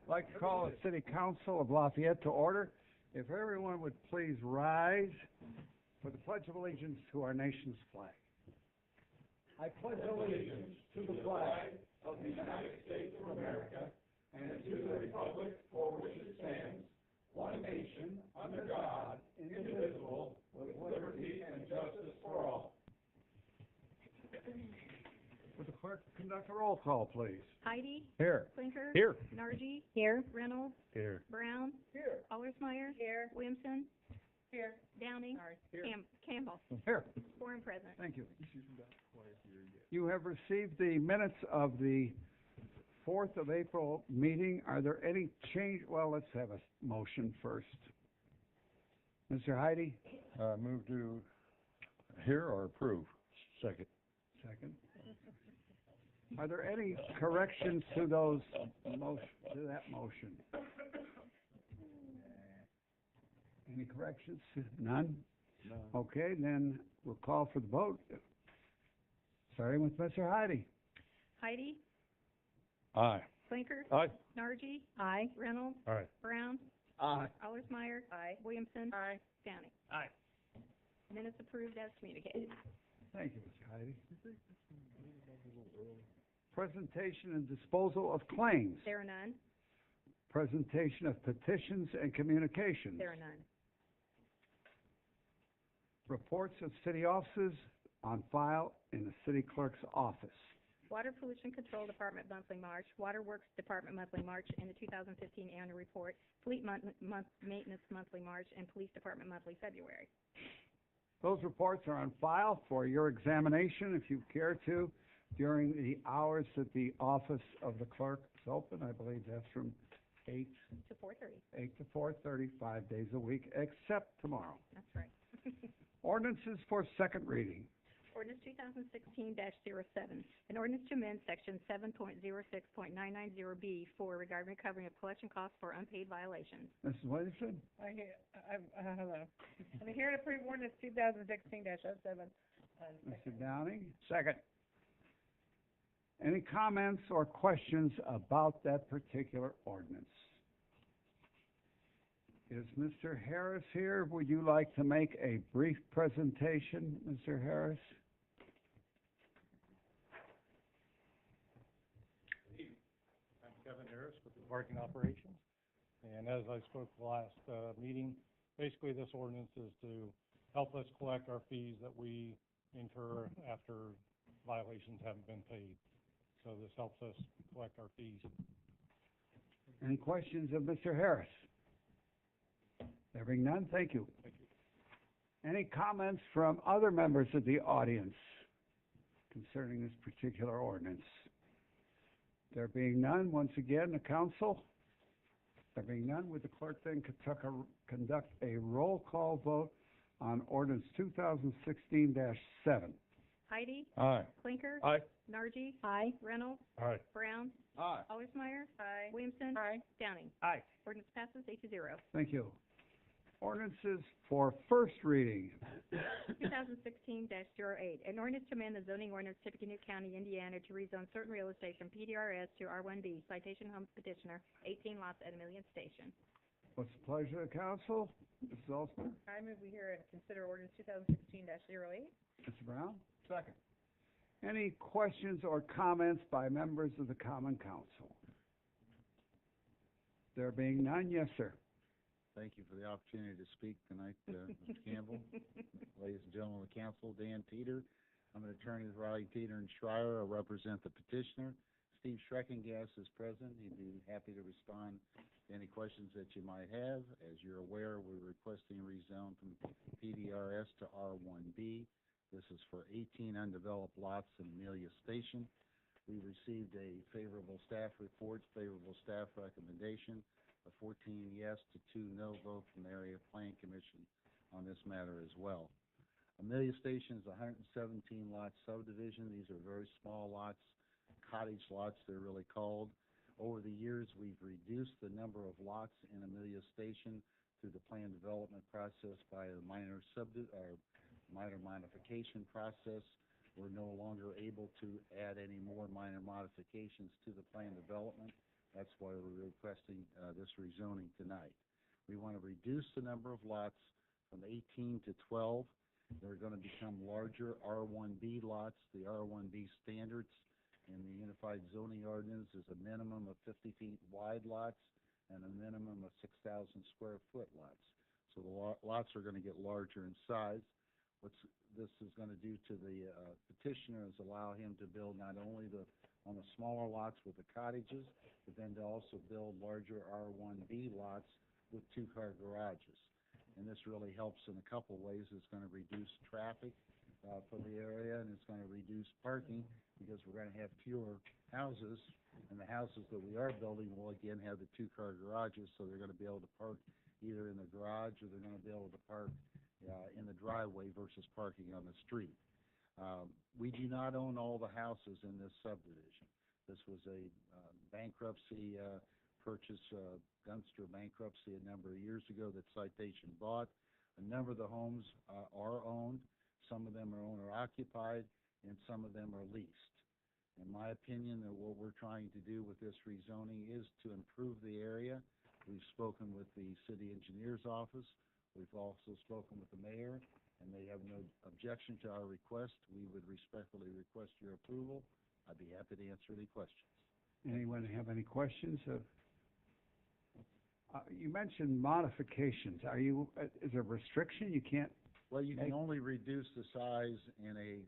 I'd like to call the City Council of Lafayette to order. If everyone would please rise for the Pledge of Allegiance to our nation's flag. I pledge allegiance to the flag of the United States of America and to the republic for which it stands, one nation, under God, indivisible, with liberty and justice for all. Would the clerk conduct a roll call, please? Heidi. Here. Clinker. Here. Nargi. Here. Reynolds. Here. Brown. Here. Allersmeyer. Here. Williamson. Here. Downing. Here. Campbell. Here. Quorum present. Thank you. You have received the minutes of the 4th of April meeting. Are there any change? Well, let's have a motion first. Mr. Heidi? Move to hear or approve. Second. Second. Are there any corrections to those to that motion? Any corrections? None? No. Okay, then we'll call for the vote. Starting with Mr. Heidi. Heidi. Aye. Clinker. Aye. Nargi. Aye. Reynolds. Aye. Brown. Aye. Allersmeyer. Aye. Williamson. Aye. Downing. Aye. Minutes approved as communicated. Thank you, Mr. Heidi. Presentation and disposal of claims. There are none. Presentation of petitions and communications. There are none. Reports of city offices on file in the city clerk's office. Water Pollution Control Department monthly March, Water Works Department monthly March, and the 2015 annual report, Fleet Maintenance monthly March, and Police Department monthly February. Those reports are on file for your examination if you care to during the hours that the office of the clerk is open. I believe that's from 8 to 4:30. 8 to 4:30, 5 days a week, except tomorrow. That's right. Ordinances for second reading. Ordinance 2016-07, an ordinance to amend section 7.06.990B4 regarding recovering of collection costs for unpaid violations. Mrs. Williamson? Hello. I'm here to approve ordinance 2016-07. Mr. Downing? Second. Any comments or questions about that particular ordinance? Is Mr. Harris here? Would you like to make a brief presentation, Mr. Harris? I'm Kevin Harris with the Parking Operations. And as I spoke the last meeting, basically this ordinance is to help us collect our fees that we incur after violations haven't been paid. So this helps us collect our fees. Any questions of Mr. Harris? There being none, thank you. Thank you. Any comments from other members of the audience concerning this particular ordinance? There being none, once again, the council. There being none, would the clerk then conduct a roll call vote on ordinance 2016-7? Heidi. Aye. Clinker. Aye. Nargi. Aye. Reynolds. Aye. Brown. Aye. Allersmeyer. Aye. Williamson. Aye. Downing. Aye. Ordinance passes 8-0. Thank you. Ordinances for first reading. 2016-08, an ordinance to amend the zoning ordinance Tippecanoe County, Indiana to rezone certain real estate from PDRS to R1B. Citation Home Petitioner, 18 lots at Amelia Station. What's the pleasure of the council? Mrs. Olson? I move we hear and consider ordinance 2016-08. Mr. Brown? Second. Any questions or comments by members of the Common Council? There being none, yes, sir. Thank you for the opportunity to speak tonight, Mr. Campbell. Ladies and gentlemen of the council, Dan Teeter. I'm an attorney with Riley, Teeter, and Schreier. I represent the petitioner. Steve Schreckengas is present. He'd be happy to respond to any questions that you might have. As you're aware, we're requesting rezone from PDRS to R1B. This is for 18 undeveloped lots in Amelia Station. We received a favorable staff report, favorable staff recommendation, a 14 yes to 2 no vote from the Area Planning Commission on this matter as well. Amelia Station is a 117 lot subdivision. These are very small lots, cottage lots they're really called. Over the years, we've reduced the number of lots in Amelia Station through the plan development process by a minor modification process. We're no longer able to add any more minor modifications to the plan development That's why we're requesting, this rezoning tonight. We want to reduce the number of lots from 18 to 12. They're going to become larger R1B lots. The R1B standards in the Unified Zoning Ordinance is a minimum of 50 feet wide lots and a minimum of 6,000 square foot lots. So the lots are going to get larger in size. What this is going to do to the petitioner is allow him to build not only on the smaller lots with the cottages, but then to also build larger R1B lots with two-car garages. And this really helps in a couple ways. It's going to reduce traffic for the area, and it's going to reduce parking because we're going to have fewer houses, and the houses that we are building will again have the two-car garages, so they're going to be able to park either in the garage or they're going to be able to park in the driveway versus parking on the street. We do not own all the houses in this subdivision. This was a bankruptcy purchase, Gunster bankruptcy a number of years ago that Citation bought. A number of the homes are owned. Some of them are owner-occupied, and some of them are leased. In my opinion, that what we're trying to do with this rezoning is to improve the area. We've spoken with the city engineer's office. We've also spoken with the mayor, and they have no objection to our request. We would respectfully request your approval. I'd be happy to answer any questions. Anyone have any questions? You mentioned modifications. Is there a restriction? You can't? Well, you can only reduce the size in a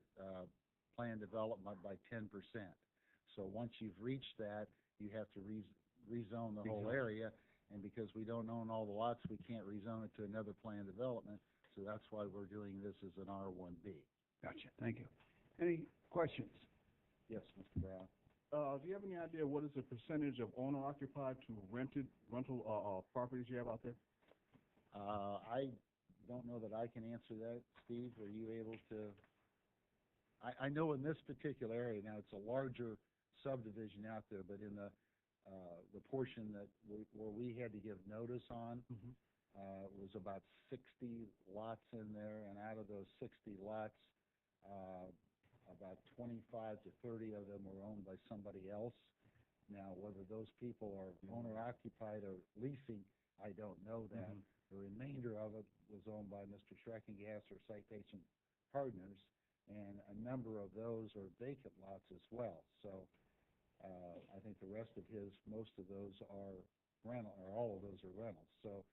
planned development by 10%. So once you've reached that, you have to rezone the whole area. And because we don't own all the lots, we can't rezone it to another planned development. So that's why we're doing this as an R1B. Gotcha. Thank you. Any questions? Yes, Mr. Brown. Do you have any idea what is the percentage of owner-occupied to rental properties you have out there? I don't know that I can answer that. Steve, are you able to? I know in this particular area, now it's a larger subdivision out there, but in the portion where we had to give notice on, was about 60 lots in there, and out of those 60 lots, about 25 to 30 of them were owned by somebody else. Now, whether those people are owner-occupied or leasing, I don't know that. The remainder of it was owned by Mr. Schreckengas or Citation Partners, and a number of those are vacant lots as well. So I think the rest of most of those are rental, or all of those are rentals. So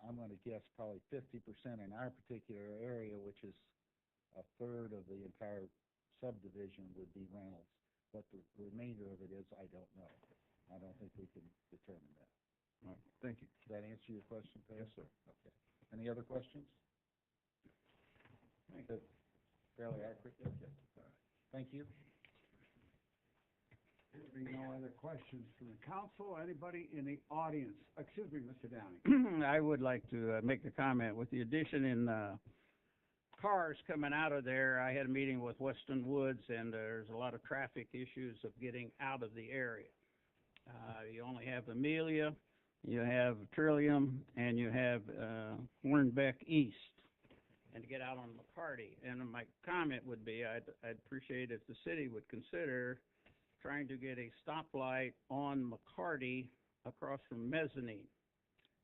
I'm going to guess probably 50% in our particular area, which is a third of the entire subdivision, would be rentals. What the remainder of it is, I don't know. I don't think we can determine that. All right, thank you. Does that answer your question, Perry? Yes, sir. Okay. Any other questions? Fairly accurate? Okay. All right. Thank you. There being no other questions from the council. Anybody in the audience? Excuse me, Mr. Downing. I would like to make a comment. With the addition in cars coming out of there, I had a meeting with Weston Woods, and there's a lot of traffic issues of getting out of the area. You only have Amelia, you have Trillium, and you have Hornbeck East, and to get out on McCarty. And my comment would be, I'd appreciate if the city would consider trying to get a stoplight on McCarty across from Mezzanine.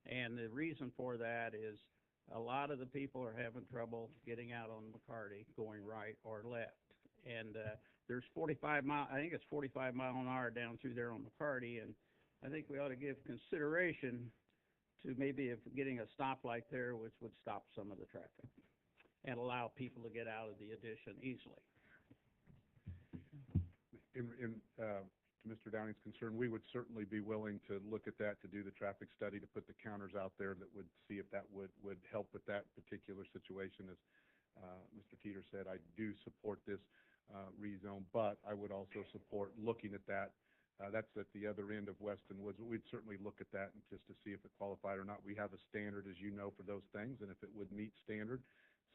And the reason for that is a lot of the people are having trouble getting out on McCarty, going right or left. And there's 45 mile, I think it's 45 mile an hour down through there on McCarty, and I think we ought to give consideration to maybe if getting a stoplight there, which would stop some of the traffic and allow people to get out of the addition easily. To Mr. Downing's concern, we would certainly be willing to look at that, to do the traffic study, to put the counters out there that would see if that would help with that particular situation. As Mr. Teeter said, I do support this rezone, but I would also support looking at that. That's at the other end of Weston Woods. We'd certainly look at that and just to see if it qualified or not. We have a standard, as you know, for those things, and if it would meet standard,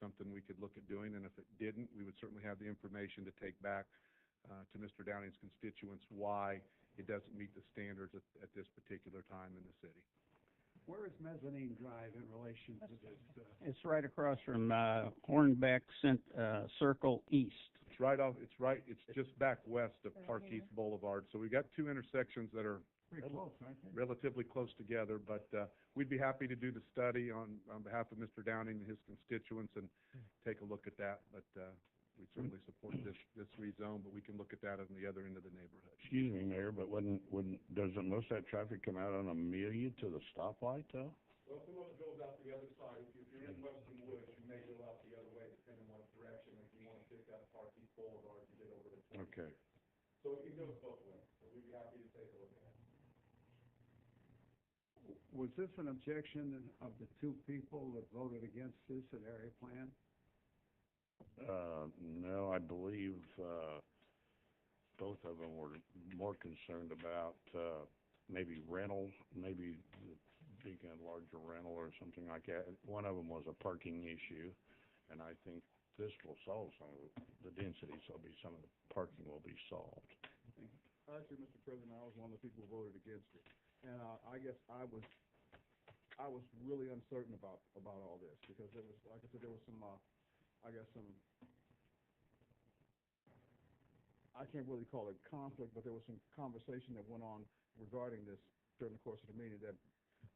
something we could look at doing. And if it didn't, we would certainly have the information to take back to Mr. Downing's constituents why it doesn't meet the standards at this particular time in the city. Where is Mezzanine Drive in relation to this? It's right across from, Hornbeck Circle East. It's just back west of Park East Boulevard. So we've got two intersections that are Pretty close, aren't they? relatively close together, but, we'd be happy to do the study on behalf of Mr. Downing and his constituents and take a look at that, but, we certainly support this rezone, but we can look at that on the other end of the neighborhood. Excuse me, Mayor, but doesn't most of that traffic come out on Amelia to the stoplight, though? Well, some of it goes out the other side. If you're in Western Woods, you may go out the other way, depending on what direction. If you want to take out Park East Boulevard, you get over to 20. Okay. So it goes both ways, so we'd be happy to take a look at it. Was this an objection of the two people that voted against this at area plan? No, I believe, both of them were more concerned about, maybe rental, maybe being a larger rental or something like that. One of them was a parking issue, and I think this will solve some of the density, so some of the parking will be solved. Actually, Mr. President, I was one of the people who voted against it, and I guess I was really uncertain about all this, because there was, like I said, there was some, I can't really call it conflict, but there was some conversation that went on regarding this during the course of the meeting that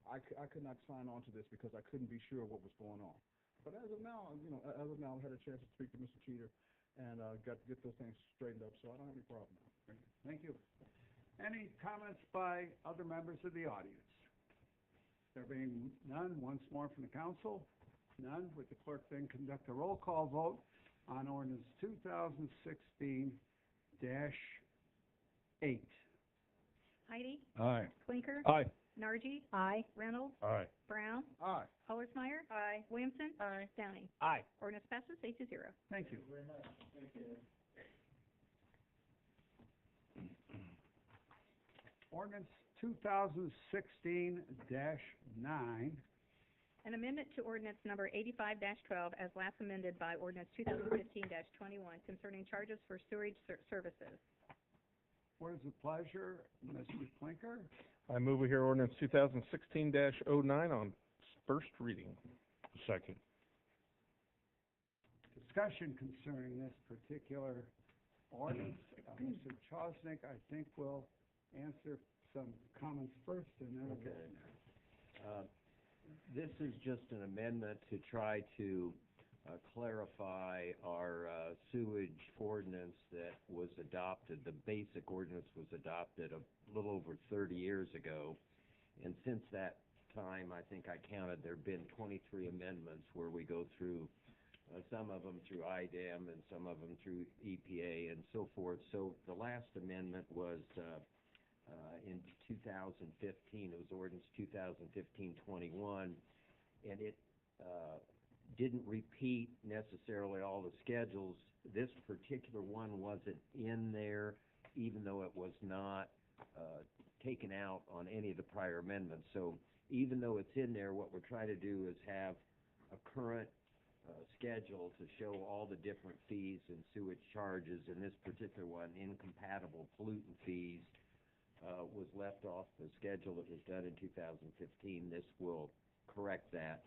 I could not sign on to this because I couldn't be sure what was going on. But as of now, I've had a chance to speak to Mr. Cheater and get those things straightened up, so I don't have any problem. Thank you. Any comments by other members of the audience? There being none, once more from the council, none, would the clerk then conduct a roll call vote on ordinance 2016-8? Heidi? Aye. Clinker? Aye. Nargi? Aye. Reynolds? Aye. Brown? Aye. Hollersmeyer? Aye. Williamson? Aye. Downing? Aye. Ordinance passes 8-0. Thank you. Ordinance 2016-9. An amendment to ordinance number 85-12 as last amended by ordinance 2015-21 concerning charges for sewage services. What is the pleasure, Mr. Clinker? I move we hear ordinance 2016-09 on first reading. Second. Discussion concerning this particular ordinance. Mr. Chosnick, I think, will answer some comments first, and then we'll get in there. This is just an amendment to try to clarify our sewage ordinance that was adopted. The basic ordinance was adopted a little over 30 years ago, and since that time, I think I counted, there have been 23 amendments where we go through some of them through IDEM and some of them through EPA and so forth. So the last amendment was in 2015. It was ordinance 2015-21, and it didn't repeat necessarily all the schedules. This particular one wasn't in there, even though it was not taken out on any of the prior amendments. So even though it's in there, what we're trying to do is have a current schedule to show all the different fees and sewage charges. In this particular one, incompatible pollutant fees was left off the schedule that was done in 2015. This will correct that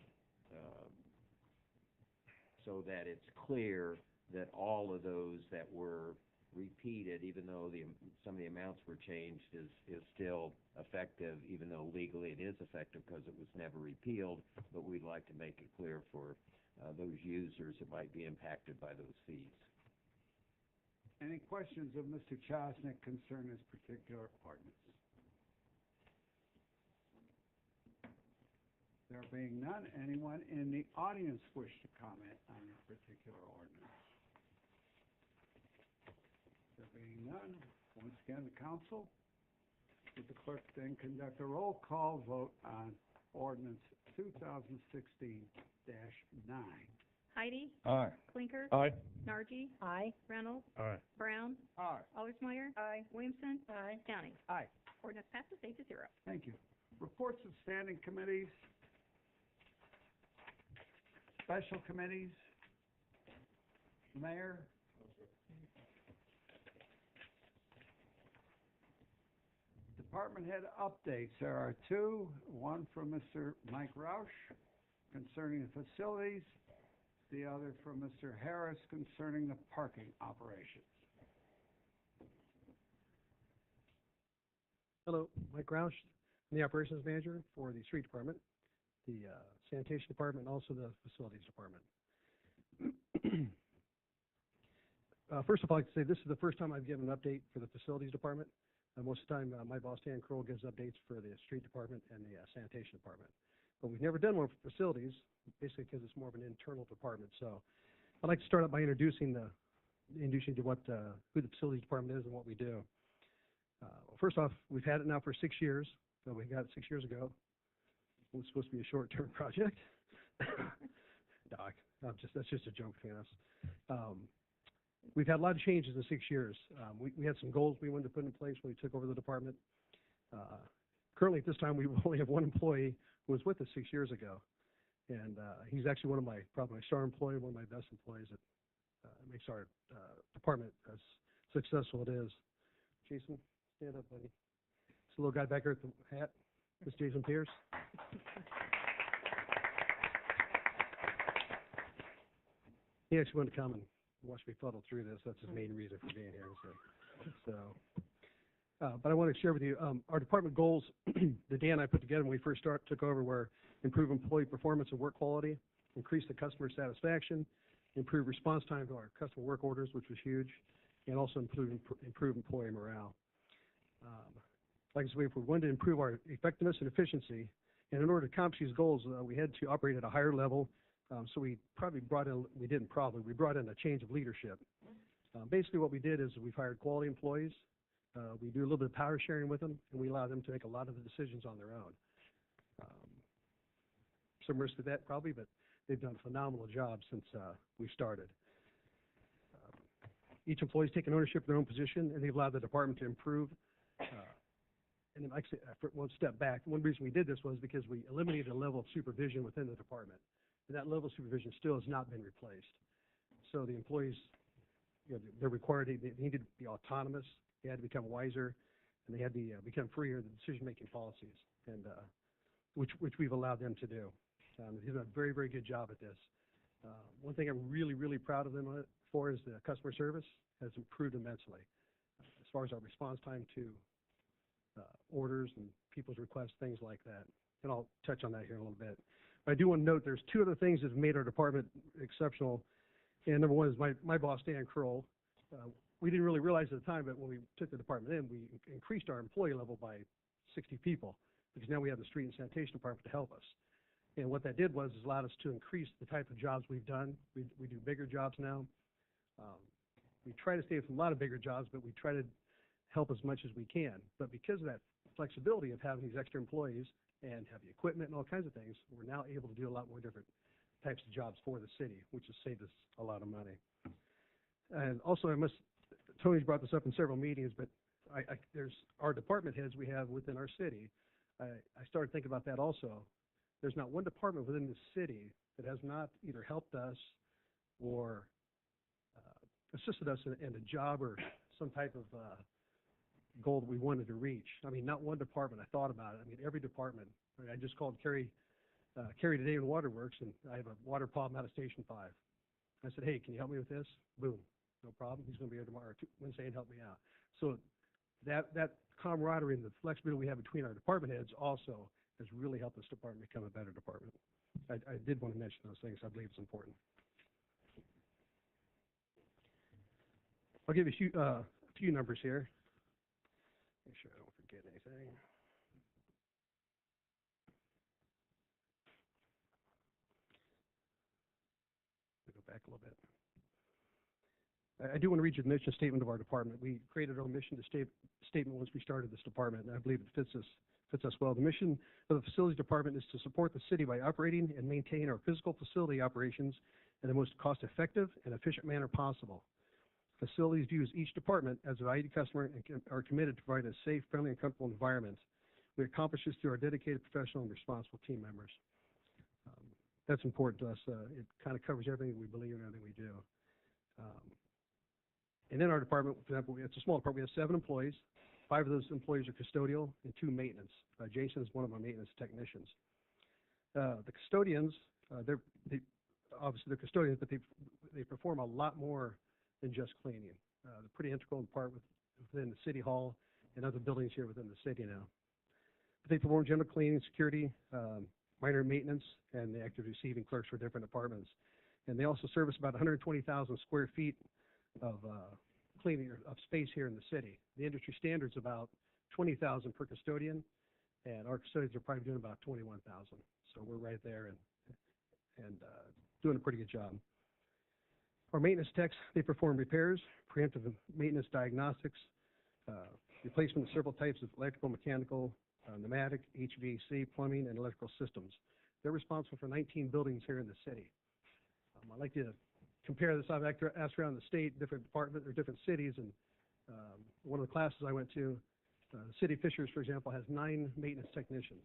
so that it's clear that all of those that were repeated, even though some of the amounts were changed, is still effective, even though legally it is effective because it was never repealed. But we'd like to make it clear for those users that might be impacted by those fees. Any questions of Mr. Chosnick concerning this particular ordinance? There being none, anyone in the audience wish to comment on this particular ordinance? There being none, once again, the council, would the clerk then conduct a roll call vote on ordinance 2016-9? Heidi? Aye. Clinker? Aye. Nargi? Aye. Reynolds? Aye. Brown? Aye. Hollersmeyer? Aye. Williamson? Aye. Downing? Aye. Ordinance passes 8-0. Thank you. Reports of standing committees, special committees, Mayor? department head updates. There are two, one from Mr. Mike Roush concerning the facilities, the other from Mr. Harris concerning the parking operations. Hello, Mike Roush, I'm the operations manager for the street department, the sanitation department, and also the facilities department. First of all, I'd like to say this is the first time I've given an update for the facilities department. Most of the time, my boss, Dan Kroll, gives updates for the street department and the sanitation department. But we've never done one for facilities, basically because it's more of an internal department. So I'd like to start out by introducing to what who the facilities department is and what we do. First off, we've had it now for 6 years. So we got it 6 years ago. It was supposed to be a short-term project. Doc, that's just a joke between us. We've had a lot of changes in 6 years. We had some goals we wanted to put in place when we took over the department. Currently, at this time, we only have one employee who was with us 6 years ago. And he's actually probably my star employee, one of my best employees that makes our department as successful it is. Jason, stand up, buddy. It's the little guy back here with the hat. This is Jason Pierce. He actually wanted to come and watch me fuddle through this. That's his main reason for being here. But I want to share with you our department goals that Dan and I put together when we first took over were improve employee performance and work quality, increase the customer satisfaction, improve response time to our customer work orders, which was huge, and also improve employee morale. Like I said, if we wanted to improve our effectiveness and efficiency, and in order to accomplish these goals, we had to operate at a higher level. So we brought in a change of leadership. Basically what we did is we've hired quality employees. We do a little bit of power sharing with them, and we allow them to make a lot of the decisions on their own. Some risk to that probably, but they've done a phenomenal job since we started. Each employee's taken ownership of their own position, and they've allowed the department to improve. And then, like I said, one step back, one reason we did this was because we eliminated a level of supervision within the department. And that level of supervision still has not been replaced. So the employees, they're required, they needed to be autonomous, they had to become wiser, and they had to become freer in the decision-making policies, and which we've allowed them to do. They've done a very, very good job at this. One thing I'm really, really proud of them for is the customer service has improved immensely. As far as our response time to orders and people's requests, things like that. And I'll touch on that here in a little bit. But I do want to note there's two other things that have made our department exceptional. And number one is my boss, Dan Kroll. We didn't really realize at the time, but when we took the department in, we increased our employee level by 60 people because now we have the street and sanitation department to help us. And what that did was allowed us to increase the type of jobs we've done. We do bigger jobs now. We try to stay with a lot of bigger jobs, but we try to help as much as we can. But because of that flexibility of having these extra employees and have the equipment and all kinds of things, we're now able to do a lot more different types of jobs for the city, which has saved us a lot of money. And also, Tony's brought this up in several meetings, but there's our department heads we have within our city. I started thinking about that also. There's not one department within the city that has not either helped us or assisted us in a job or some type of goal that we wanted to reach. I mean, not one department. I thought about it. I mean, every department. I just called Kerry today in Waterworks, and I have a water problem out of Station 5. I said, hey, can you help me with this? Boom. No problem. He's going to be here tomorrow, Wednesday, and help me out. So that camaraderie and the flexibility we have between our department heads also has really helped this department become a better department. I did want to mention those things. I believe it's important. I'll give you a few numbers here. Make sure I don't forget anything. Go back a little bit. I do want to read you the mission statement of our department. We created our mission statement once we started this department, and I believe it fits us well. The mission of the facilities department is to support the city by operating and maintain our physical facility operations in the most cost-effective and efficient manner possible. Facilities views each department as a valued customer and are committed to provide a safe, friendly, and comfortable environment. We accomplish this through our dedicated, professional, and responsible team members. That's important to us. It kind of covers everything we believe in, everything we do. And in our department, for example, it's a small department. We have 7 employees. 5 of those employees are custodial and 2 maintenance. Jason is one of our maintenance technicians. The custodians, obviously they're custodians, but they perform a lot more than just cleaning. They're pretty integral part within the city hall and other buildings here within the city now. But they perform general cleaning, security, minor maintenance, and they act as receiving clerks for different departments. And they also service about 120,000 square feet of cleaning of space here in the city. The industry standard's about 20,000 per custodian, and our custodians are probably doing about 21,000. So we're right there and doing a pretty good job. Our maintenance techs, they perform repairs, preemptive maintenance diagnostics, replacement of several types of electrical, mechanical, pneumatic, HVAC, plumbing, and electrical systems. They're responsible for 19 buildings here in the city. I'd like to compare this. I've asked around the state, different departments or different cities, and one of the classes I went to, the city of Fishers, for example, has 9 maintenance technicians,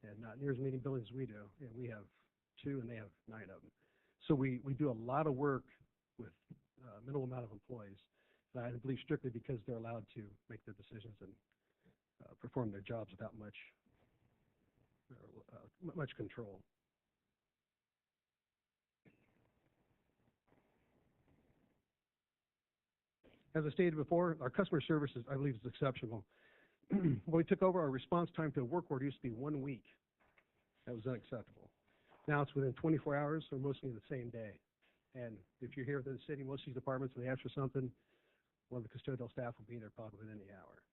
and not near as many buildings as we do. And we have 2, and they have 9 of them. So we do a lot of work with minimal amount of employees. And I believe strictly because they're allowed to make the decisions and perform their jobs without much control. As I stated before, our customer service, I believe, is exceptional. When we took over, our response time to a work order used to be 1 week. That was unacceptable. Now it's within 24 hours or mostly the same day. And if you're here within the city, most of these departments, when they ask for something, one of the custodial staff will be there probably within the hour.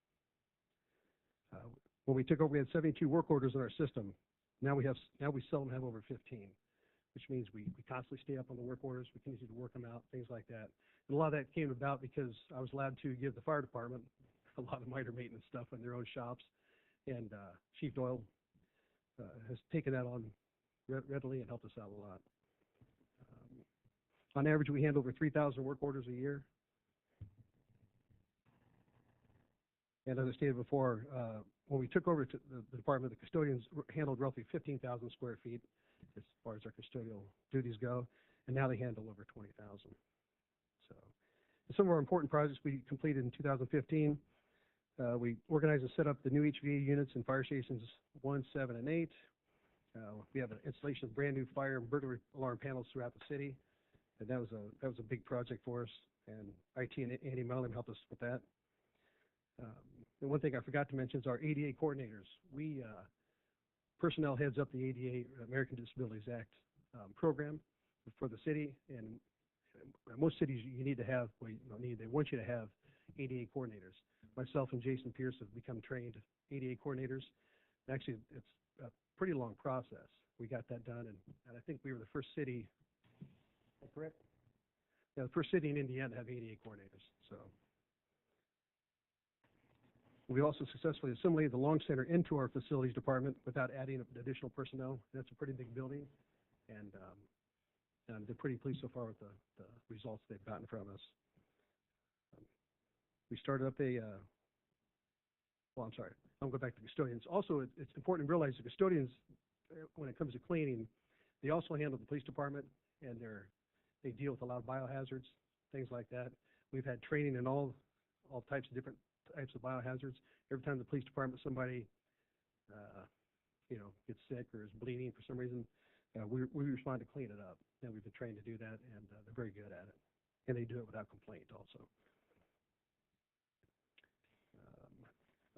When we took over, we had 72 work orders in our system. Now we seldom have over 15, which means we constantly stay up on the work orders. We continue to work them out, things like that. And a lot of that came about because I was allowed to give the fire department a lot of minor maintenance stuff in their own shops, and Chief Doyle has taken that on readily and helped us out a lot. On average, we handle over 3,000 work orders a year. And as I stated before, when we took over to the department, the custodians handled roughly 15,000 square feet as far as our custodial duties go, and now they handle over 20,000. So some of our important projects we completed in 2015, we organized and set up the new HVA units in fire stations 1, 7, and 8. We have an installation of brand new fire and burglar alarm panels throughout the city, and that was a big project for us. And IT and Andy Mellon helped us with that. And one thing I forgot to mention is our ADA coordinators. Personnel heads up the ADA, American Disabilities Act program for the city, and most cities you need to have, well, you don't need, they want you to have ADA coordinators. Myself and Jason Pierce have become trained ADA coordinators. Actually, it's a pretty long process. We got that done, and I think we were the first city, is that correct? Yeah, the first city in Indiana to have ADA coordinators, so. We also successfully assimilated the Long Center into our facilities department without adding additional personnel. That's a pretty big building, and they're pretty pleased so far with the results they've gotten from us. We started up well, I'm sorry, I'll go back to custodians. Also, it's important to realize the custodians, when it comes to cleaning, they also handle the police department, and they deal with a lot of biohazards, things like that. We've had training in all types of different types of biohazards. Every time the police department, somebody, gets sick or is bleeding for some reason, we respond to clean it up. And we've been trained to do that, and they're very good at it. And they do it without complaint also.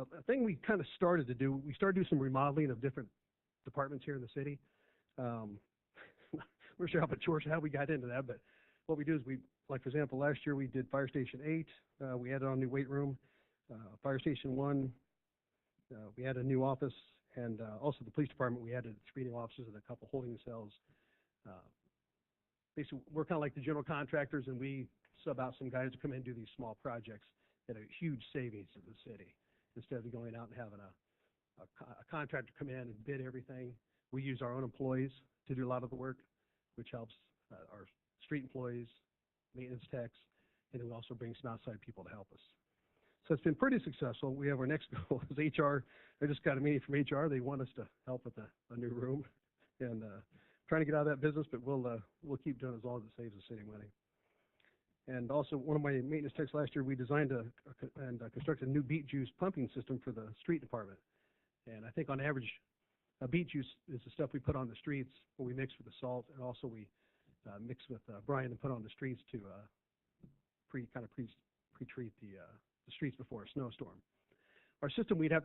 A thing we kind of started to do, we started to do some remodeling of different departments here in the city. We're sure how we got into that, but what we do is like for example, last year we did Fire Station 8. We added on a new weight room. Fire Station 1, we added a new office, and also the police department, we added 3 new offices and a couple holding cells. Basically, we're kind of like the general contractors, and we sub out some guys to come in and do these small projects that are huge savings to the city. Instead of going out and having a contractor come in and bid everything, we use our own employees to do a lot of the work, which helps our street employees, maintenance techs, and then we also bring some outside people to help us. So it's been pretty successful. We have our next goal is HR. I just got a meeting from HR. They want us to help with a new room, and trying to get out of that business, but we'll keep doing it as long as it saves the city money. And also, one of my maintenance techs last year, we designed and constructed a new beet juice pumping system for the street department. And I think on average, beet juice is the stuff we put on the streets when we mix with the salt, and also we mix with brine and put on the streets to pre-treat the streets before a snowstorm. Our system, we'd have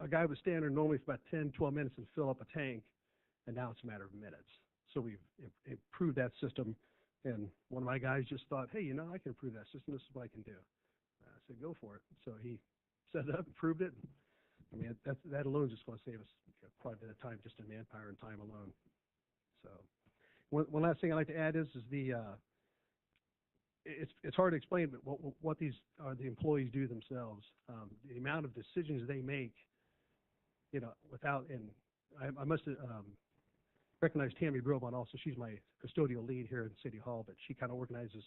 a guy would stand there normally for about 10, 12 minutes and fill up a tank, and now it's a matter of minutes. So we've improved that system, and one of my guys just thought, hey, I can improve that system. This is what I can do. I said, go for it. So he set it up, improved it. I mean, that alone is just going to save us quite a bit of time, just in manpower and time alone. So one last thing I'd like to add is it's hard to explain, but what these the employees do themselves, the amount of decisions they make, without, and I must recognize Tammy Brobon also. She's my custodial lead here in City Hall, but she kind of organizes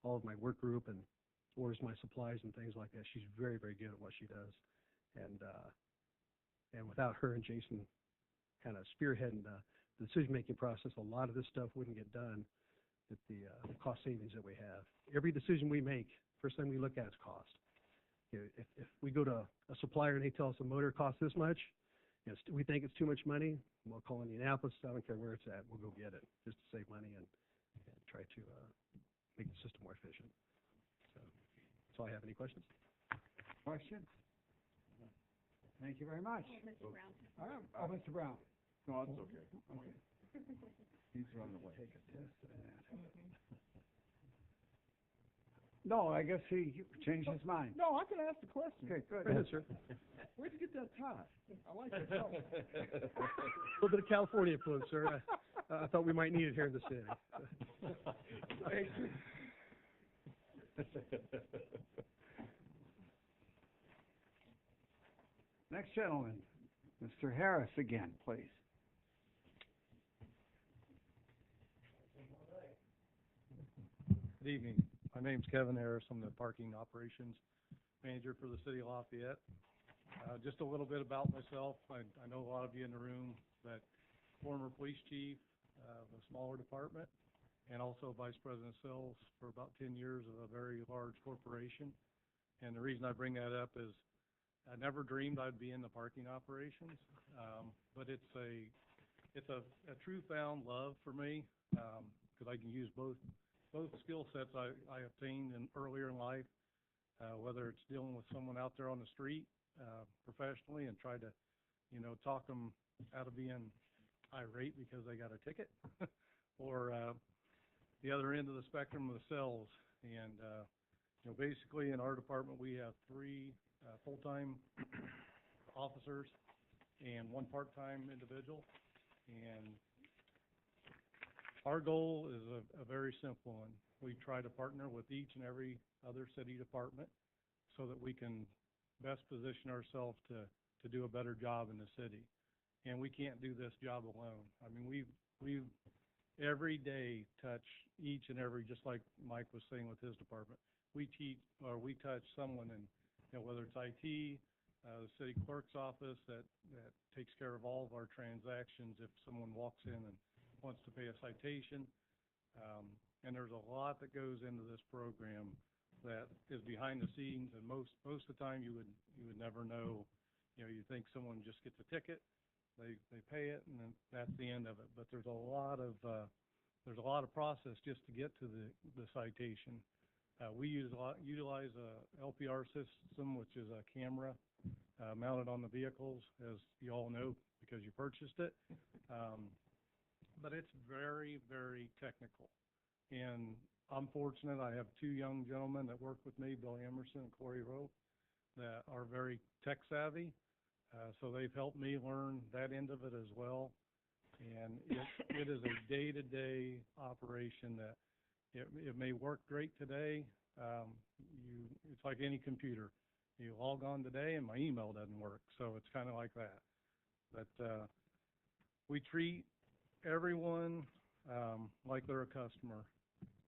all of my work group and orders my supplies and things like that. She's very, very good at what she does. And without her and Jason kind of spearheading the decision-making process, a lot of this stuff wouldn't get done with the cost savings that we have. Every decision we make, first thing we look at is cost. If we go to a supplier and they tell us a motor costs this much, we think it's too much money, we'll call Indianapolis. I don't care where it's at. We'll go get it just to save money and try to make the system more efficient. So that's all I have. Any questions? Questions? Thank you very much. Mr. Brown. All right. Oh, Mr. Brown. No, it's okay. Okay. He's running away. Take a test of that. No, I guess he changed his mind. No, I can ask the question. Okay, good. Go ahead, sir. Where'd you get that tie? I like that color. A little bit of California influence, sir. I thought we might need it here in the city. Thank you. Next gentleman, Mr. Harris again, please. Good evening. My name's Kevin Harris. I'm the parking operations manager for the city of Lafayette. Just a little bit about myself. I know a lot of you in the room, but former police chief of a smaller department and also vice president of sales for about 10 years of a very large corporation. And the reason I bring that up is I never dreamed I'd be in the parking operations, but it's a true found love for me because I can use both skill sets I obtained earlier in life, whether it's dealing with someone out there on the street professionally and try to, talk them out of being irate because they got a ticket, or the other end of the spectrum of the sales. And basically in our department we have 3 full-time officers and 1 part-time individual, and our goal is a very simple one. We try to partner with each and every other city department so that we can best position ourselves to do a better job in the city. And we can't do this job alone. I mean, we every day touch each and every, just like Mike was saying with his department, we touch someone in, whether it's IT, the city clerk's office that takes care of all of our transactions if someone walks in and wants to pay a citation. And there's a lot that goes into this program that is behind the scenes, and most of the time you would never know. You think someone just gets a ticket, they pay it, and then that's the end of it. But there's a lot of process just to get to the citation. We utilize a LPR system, which is a camera mounted on the vehicles, as you all know because you purchased it. But it's very, very technical. And I'm fortunate I have 2 young gentlemen that work with me, Bill Emerson and Corey Rowe, that are very tech savvy. So they've helped me learn that end of it as well. And it is a day-to-day operation that it may work great today. It's like any computer. You log on today and my email doesn't work. So it's kind of like that. But we treat everyone like they're a customer,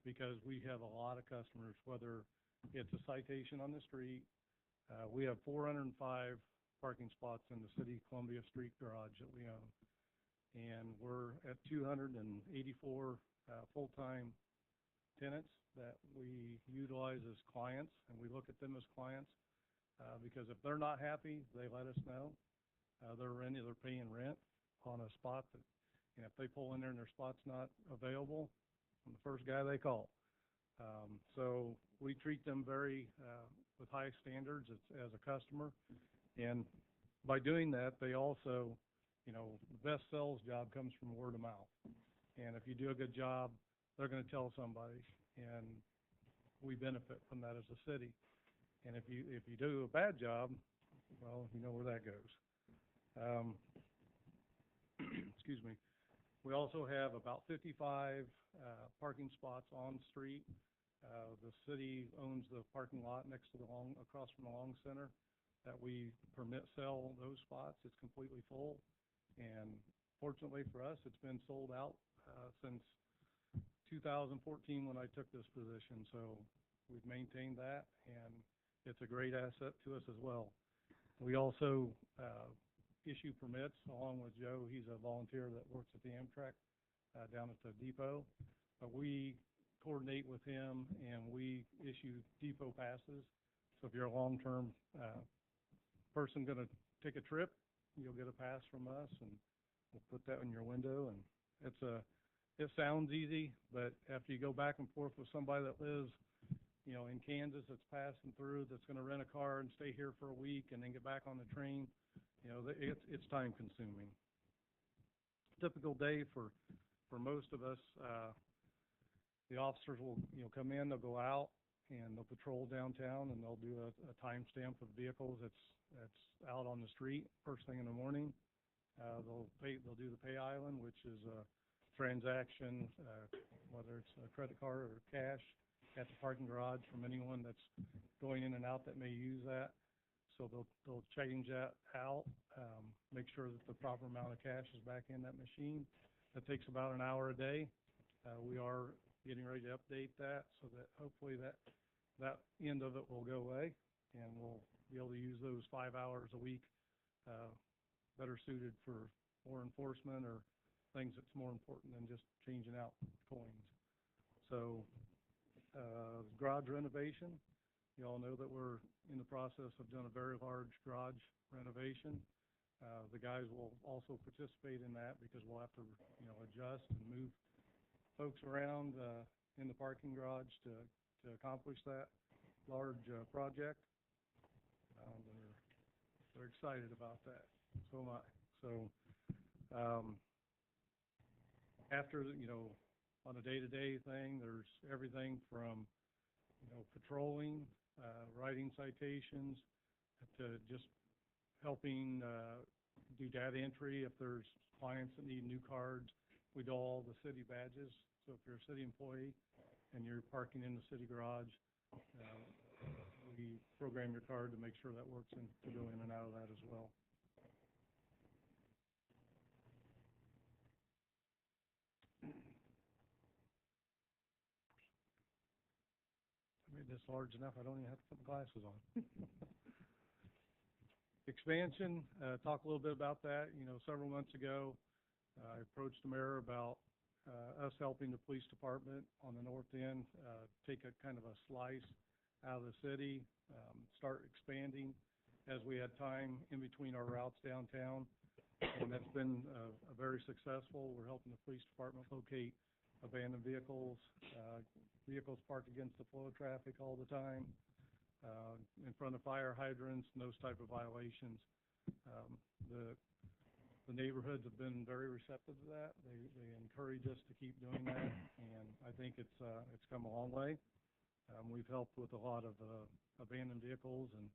because we have a lot of customers, whether it's a citation on the street. We have 405 parking spots in the City of Columbia Street Garage that we own, and we're at 284 full-time tenants that we utilize as clients, and we look at them as clients, because if they're not happy, they let us know. They're paying rent on a spot that, and if they pull in there and their spot's not available, I'm the first guy they call. So we treat them very, with high standards as a customer, and by doing that, they also, the best sales job comes from word of mouth. And if you do a good job, they're going to tell somebody, and we benefit from that as a city. And if you do a bad job, well, you know where that goes. Excuse me. We also have about 55 parking spots on the street. The city owns the parking lot next to across from the Long Center that we permit sell those spots. It's completely full, and fortunately for us, it's been sold out since 2014 when I took this position. So we've maintained that, and it's a great asset to us as well. We also issue permits along with Joe. He's a volunteer that works at the Amtrak down at the depot. But we coordinate with him, and we issue depot passes. So if you're a long-term person going to take a trip, you'll get a pass from us, and we'll put that in your window. And it sounds easy, but after you go back and forth with somebody that lives, in Kansas, that's passing through, that's going to rent a car and stay here for a week and then get back on the train, it's time consuming. Typical day for most of us, the officers will, come in, they'll go out, and they'll patrol downtown, and they'll do a timestamp of vehicles that's out on the street first thing in the morning. They'll do the pay island, which is a transaction, whether it's a credit card or cash, at the parking garage from anyone that's going in and out that may use that. So they'll change that out, make sure that the proper amount of cash is back in that machine. That takes about an hour a day. We are getting ready to update that so that hopefully that end of it will go away, and we'll be able to use those 5 hours a week better suited for more enforcement or things that's more important than just changing out coins. So garage renovation. You all know that we're in the process of doing a very large garage renovation. The guys will also participate in that because we'll have to, adjust and move folks around in the parking garage to accomplish that large project. They're excited about that. So am I. So after, on a day-to-day thing, there's everything from, patrolling, writing citations, to just helping do data entry if there's clients that need new cards. We do all the city badges. So if you're a city employee and you're parking in the city garage, we program your card to make sure that works and to go in and out of that as well. I made this large enough I don't even have to put my glasses on. Expansion, talk a little bit about that. Several months ago, I approached the mayor about us helping the police department on the north end take a kind of a slice out of the city, start expanding as we had time in between our routes downtown, and that's been very successful. We're helping the police department locate abandoned vehicles, vehicles parked against the flow of traffic all the time, in front of fire hydrants and those type of violations. The neighborhoods have been very receptive to that. They encourage us to keep doing that, and I think it's come a long way. We've helped with a lot of abandoned vehicles and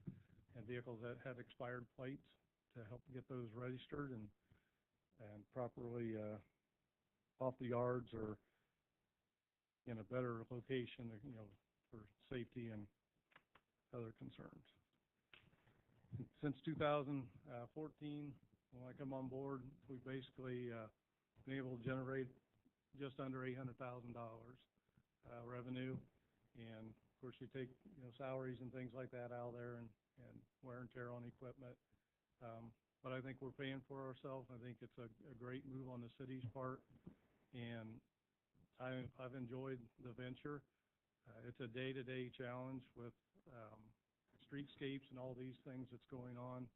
vehicles that had expired plates to help get those registered and properly off the yards or in a better location, for safety and other concerns. Since 2014, when I come on board, we've basically been able to generate just under $800,000 revenue, and of course you take salaries and things like that out of there and wear and tear on equipment. But I think we're paying for ourselves. I think it's a great move on the city's part, and I've enjoyed the venture. It's a day-to-day challenge with, streetscapes and all these things that's going on.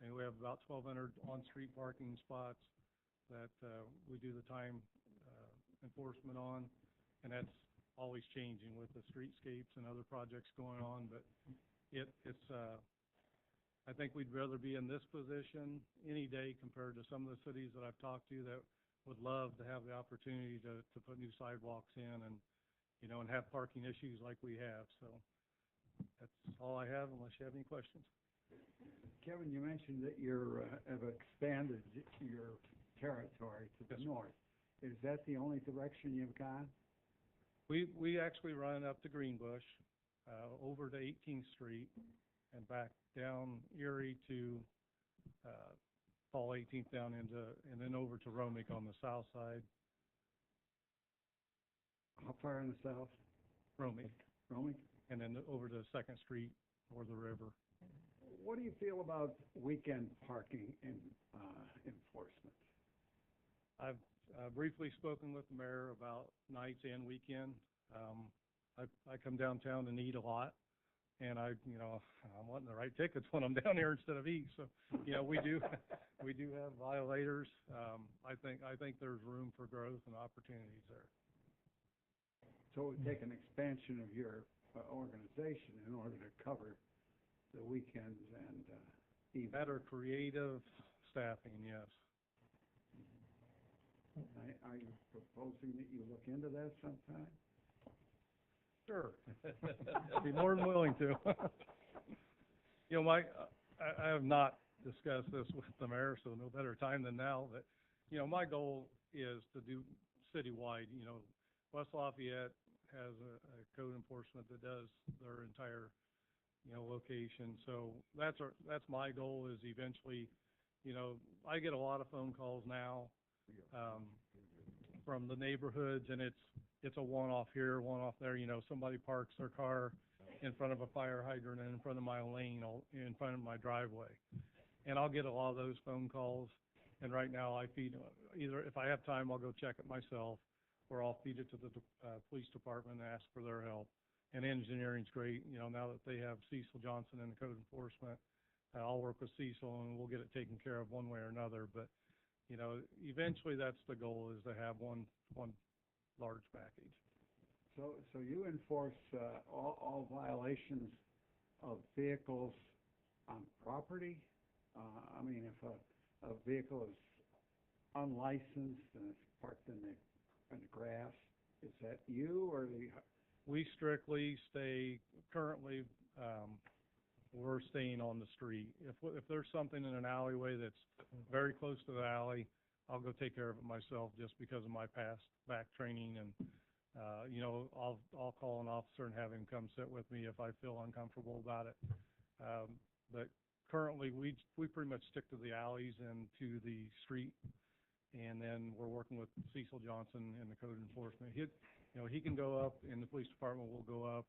And we have about 1,200 on-street parking spots that, we do the time, enforcement on, and that's always changing with the streetscapes and other projects going on, but it's I think we'd rather be in this position any day compared to some of the cities that I've talked to that would love to have the opportunity to put new sidewalks in and, you know, and have parking issues like we have. So that's all I have, unless you have any questions. Kevin, you mentioned that you're, have expanded your territory to the Yes, sir. north. Is that the only direction you've gone? We actually run up to Greenbush, over to 18th Street, and back down Erie to, fall 18th down into, and then over to Romick on the south side. How far in the south? Romick, Romy? and then over to 2nd Street or the river. What do you feel about weekend parking in, enforcement? I've briefly spoken with the mayor about nights and weekend. I come downtown and eat a lot, and I'm wanting to write tickets when I'm down here instead of eat. So, you know, we do have violators. I think there's room for growth and opportunities there. So it would take an expansion of your organization in order to cover the weekends and evenings. Better creative staffing, yes. Are you proposing that you look into that sometime? Sure. Be more than willing to. You know, Mike, I have not discussed this with the mayor, so no better time than now, but, you know, my goal is to do citywide. You know, West Lafayette has a code enforcement that does their entire, you know, location. So that's my goal, is eventually, you know, I get a lot of phone calls now, from the neighborhoods, and it's a one-off here, one-off there. You know, somebody parks their car in front of a fire hydrant and in front of my lane, in front of my driveway. And I'll get a lot of those phone calls, and right now I feed, either if I have time, I'll go check it myself, or I'll feed it to the police department and ask for their help. And engineering's great, you know, now that they have Cecil Johnson in the code enforcement, I'll work with Cecil and we'll get it taken care of one way or another. But, you know, eventually that's the goal, is to have one large package. So you enforce all violations of vehicles on property? I mean, if a vehicle is unlicensed and it's parked in the grass, is that you or the? We strictly stay, currently, we're staying on the street. If there's something in an alleyway that's very close to the alley, I'll go take care of it myself, just because of my past back training. And, you know, I'll call an officer and have him come sit with me if I feel uncomfortable about it. But currently, we pretty much stick to the alleys and to the street. And then we're working with Cecil Johnson in the code enforcement. He can go up, and the police department will go up.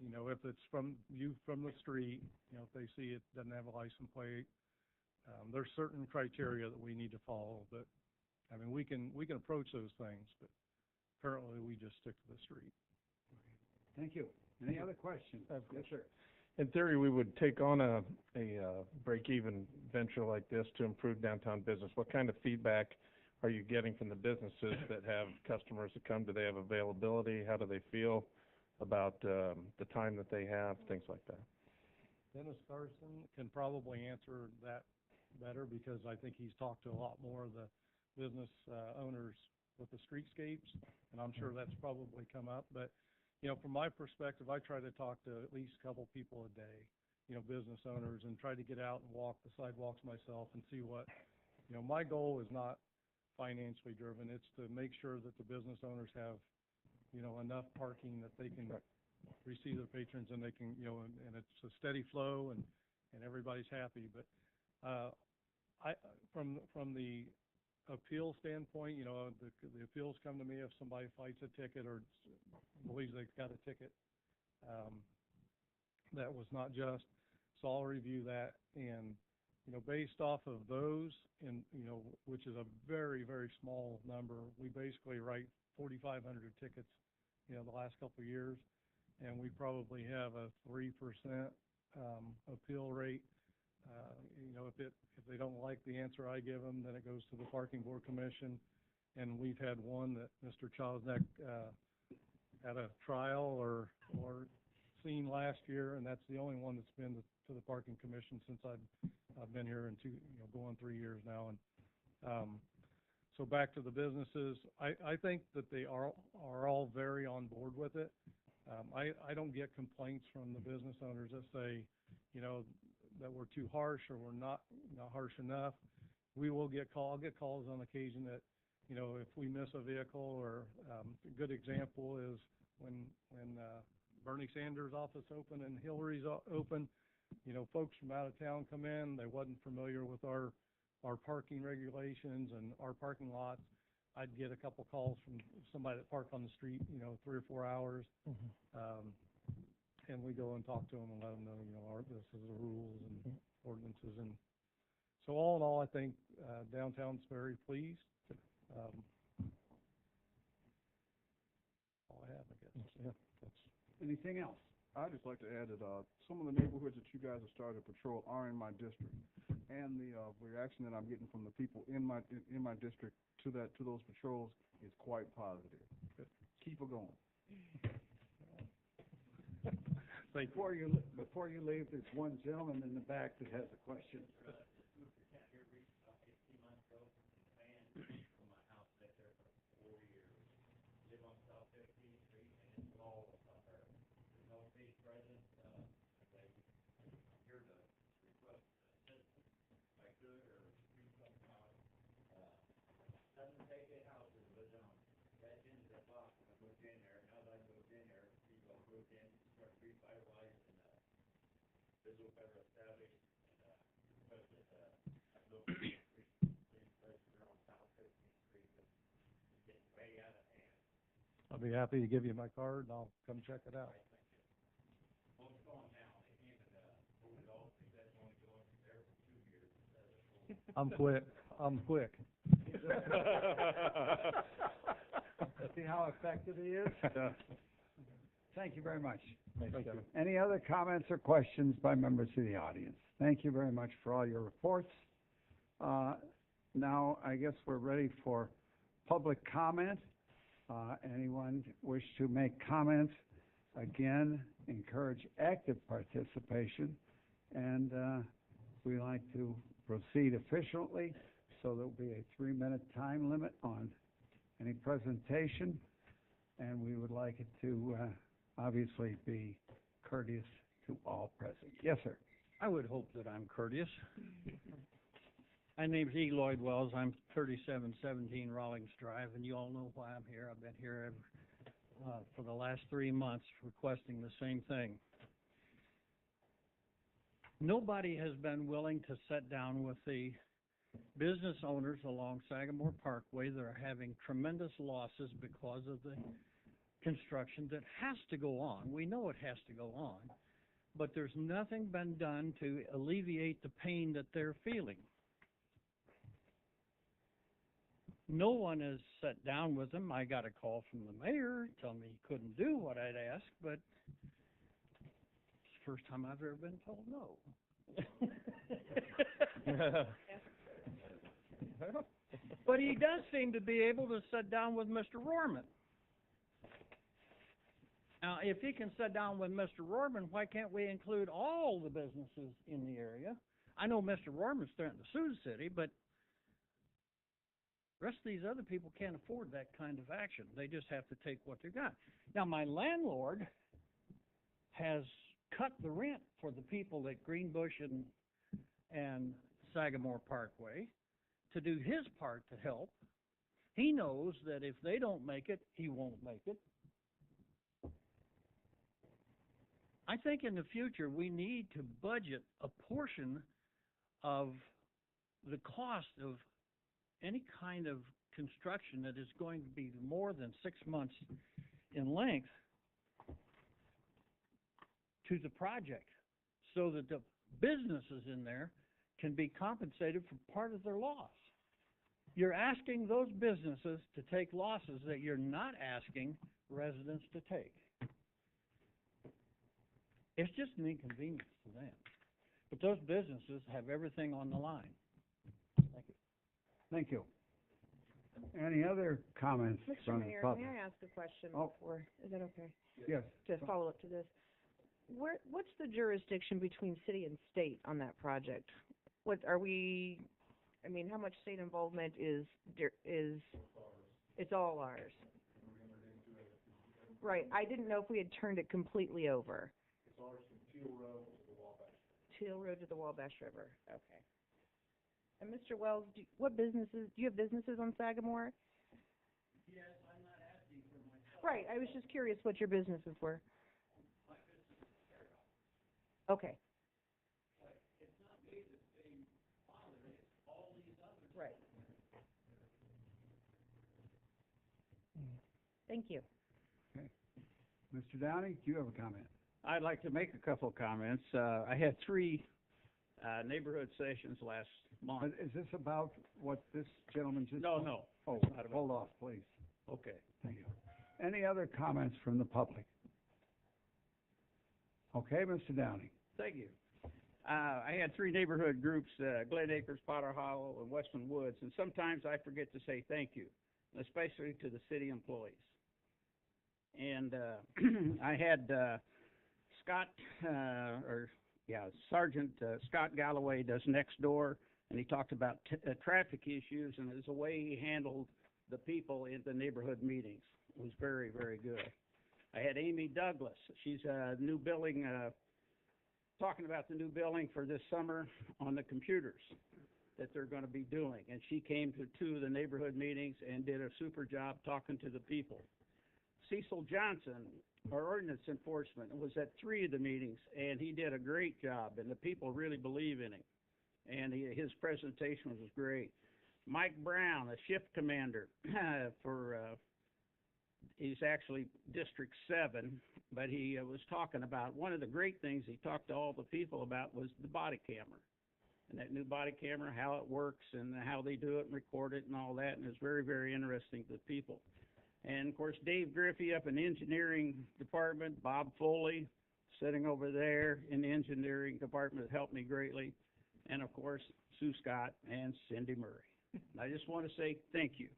You know, if it's from the street, you know, if they see it doesn't have a license plate, there's certain criteria that we need to follow. But I mean, we can approach those things, but currently we just stick to the street. Thank you. Any other questions? Yes, sir. In theory, we would take on a break-even venture like this to improve downtown business. What kind of feedback are you getting from the businesses that have customers that come? Do they have availability? How do they feel about the time that they have? Things like that. Dennis Carson can probably answer that better, because I think he's talked to a lot more of the business owners with the streetscapes, and I'm sure that's probably come up. But, you know, from my perspective, I try to talk to at least a couple people a day, you know, business owners, and try to get out and walk the sidewalks myself and see what, you know, my goal is not financially driven. It's to make sure that the business owners have, you know, enough parking that they can receive their patrons, and they can, you know, and it's a steady flow, and everybody's happy. But from the appeal standpoint, you know, the appeals come to me if somebody fights a ticket or believes they've got a ticket that was not just. So I'll review that, and, you know, based off of those, and, you know, which is a very, very small number, we basically write 4,500 tickets the last couple of years, and we probably have a 3%, appeal rate. If they don't like the answer I give them, then it goes to the Parking Board Commission, and we've had one that Mr. Chosnek, had a trial or seen last year, and that's the only one that's been to the Parking Commission since I've been here going 3 years now. And so back to the businesses, I think that they are all very on board with it. I don't get complaints from the business owners that say, that we're too harsh or we're not harsh enough. I'll get calls on occasion that, if we miss a vehicle, or a good example is when Bernie Sanders' office opened and Hillary's open, folks from out of town come in, they wasn't familiar with our parking regulations and our parking lots. I'd get a couple calls from somebody that parked on the street, 3 or 4 hours. And we go and talk to them and let them know, this is the rules and ordinances. And so all in all, I think downtown's very pleased. All I have, I guess. Yeah. Anything else? I'd just like to add that, some of the neighborhoods that you guys have started to patrol are in my district. And the, reaction that I'm getting from the people in my district to those patrols is quite positive. Keep it going. Before you leave, there's one gentleman in the back that has a question. I'll be happy to give you my card, and I'll come check it out. I'm quick. See how effective he is? Thank you very much. Thanks, Kevin. Any other comments or questions by members of the audience? Thank you very much for all your reports. Now, I guess we're ready for public comment. Anyone wish to make comments? Again, encourage active participation, and we like to proceed efficiently, so there'll be a 3-minute time limit on any presentation, and we would like it to obviously be courteous to all present. Yes, sir. I would hope that I'm courteous. My name's E. Lloyd Wells. I'm 3717 Rawlings Drive, and you all know why I'm here. I've been here for the last 3 months requesting the same thing. Nobody has been willing to sit down with the business owners along Sagamore Parkway that are having tremendous losses because of the construction that has to go on. We know it has to go on, but there's nothing been done to alleviate the pain that they're feeling. No one has sat down with them. I got a call from the mayor telling me he couldn't do what I'd asked, but it's the first time I've ever been told no. But he does seem to be able to sit down with Mr. Rohrman. Now, if he can sit down with Mr. Rohrman, why can't we include all the businesses in the area? I know Mr. Rohrman's threatened to sue the city, but the rest of these other people can't afford that kind of action. They just have to take what they got. Now, my landlord has cut the rent for the people at Greenbush and Sagamore Parkway to do his part to help. He knows that if they don't make it, he won't make it. I think in the future we need to budget a portion of the cost of any kind of construction that is going to be more than 6 months in length to the project, so that the businesses in there can be compensated for part of their loss. You're asking those businesses to take losses that you're not asking residents to take. It's just an inconvenience to them. But those businesses have everything on the line. Thank you. Thank you. Any other comments from Mr. the Mayor, public? may I ask a question Oh. before, is that okay? Yes. To follow up to this. What's the jurisdiction between city and state on that project? What, are we, I mean, how much state involvement is, it's all ours? Right, I didn't know if we had turned it completely over. It's ours from Teal Road to the Wabash. Teal Road to the Wabash River, okay. And Mr. Wells, do you have businesses on Sagamore? Yes, I'm not asking for myself. Right, I was just curious what your businesses were. My business is carry on. Okay. But it's not me that's being bothered, it's all these others. Right. Thank you. Okay. Mr. Downey, do you have a comment? I'd like to make a couple of comments. I had 3 neighborhood sessions last month. Is this about what this gentleman just? No. Oh, it's not about hold that. off, please. Okay. Thank you. Any other comments from the public? Okay, Mr. Downey. Thank you. I had 3 neighborhood groups, Glen Acres, Potter Hollow, and Western Woods, and sometimes I forget to say thank you, especially to the city employees. And I had Sergeant Scott Galloway does next door, and he talked about traffic issues, and there's a way he handled the people in the neighborhood meetings. It was very, very good. I had Amy Douglas. She's a new billing, talking about the new billing for this summer on the computers that they're going to be doing. And she came to 2 of the neighborhood meetings and did a super job talking to the people. Cecil Johnson, our ordinance enforcement, was at 3 of the meetings, and he did a great job, and the people really believe in him. And his presentation was great. Mike Brown, a shift commander for, he's actually District 7, but he was talking about, one of the great things he talked to all the people about was the body camera. And that new body camera, how it works and how they do it and record it and all that, and it's very, very interesting to the people. And, of course, Dave Griffey up in the engineering department, Bob Foley sitting over there in the engineering department helped me greatly, and, of course, Sue Scott and Cindy Murray. I just want to say thank you.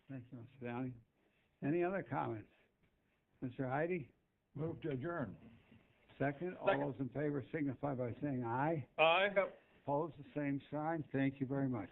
Thank you, Mr. Downey. Any other comments? Mr. Heidi? Move to adjourn. Second. All those in favor signify by saying aye. Aye. Opposed, the same sign. Thank you very much.